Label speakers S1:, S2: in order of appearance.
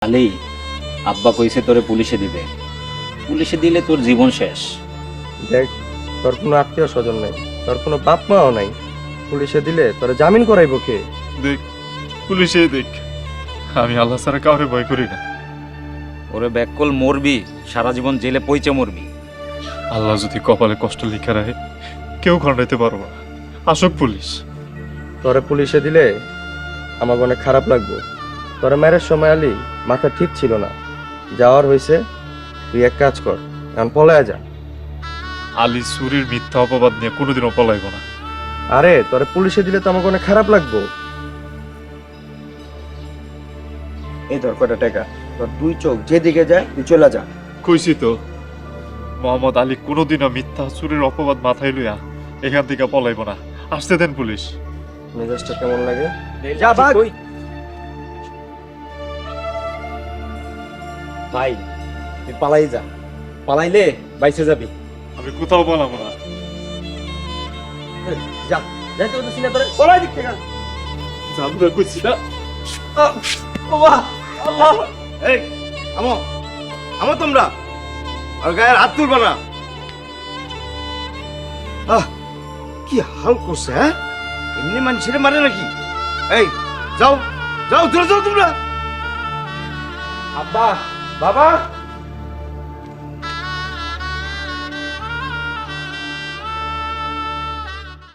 S1: আলী, আব্বা কইছে তোরে পুলিশে দিবে। পুলিশে দিলে তোর জীবন শেষ।
S2: দেখ, তোর কোনো আত্মীয় স্বজন নাই, তোর কোনো বাপ মাও নাই। পুলিশে দিলে তোরা জামিন করাইব কে?
S3: দেখ, পুলিশে দেখ, আমি আল্লাহ ছাড়া কাউরে ভয় করি না।
S1: ওরে ব্যাককল মরবি, সারা জীবন জেলে পইচে মরবি।
S3: আল্লাহ যদি কপালে কষ্ট লিখে রাখে, কেউ খণ্ডাইতে পারবো না। আসক পুলিশ।
S2: তোরে পুলিশে দিলে আমার অনেক খারাপ লাগবে। তোরে মেরের সময় আলি মাথা ঠিক ছিল না, যাওয়ার হয়েছে। তুই এক কাজ কর, এখন পলায়া যা।
S3: আলী সুরির মিথ্যা অপবাদ নিয়ে কোনোদিনও পলাইব না।
S2: আরে তোরে পুলিশে দিলে তো আমার অনেক খারাপ লাগবে।
S4: এই ধর কয়টা টাকা, তোর দুই চোখ যেদিকে যায় তুই চলে যা।
S3: কইছি তো, মোহাম্মদ আলী কোনোদিনও মিথ্যা চুরির অপবাদ মাথায় লইয়া এখান থেকে পলাইব না। আসতে দেন পুলিশ।
S2: মেজাজটা কেমন লাগে?
S4: যা ভাগ।
S5: ভাই তুই পালাই যা, পালাইলে বাইসে যাবি।
S3: আমি কোথাও বলাবো না।
S4: যা, যাইতে বলতেছি না তোরে, পলাই দিক থেকে।
S3: যাবো না কইছি না।
S4: বাবা, আল্লাহ। এই আমো, আমো তোমরা, আর গায়ের হাত তুলবা না। কি হাল করছে, হ্যাঁ? এমনি মানুষের মারে নাকি? এই যাও, যাও, দূরে যাও তোমরা।
S5: আব্বা, বাবা,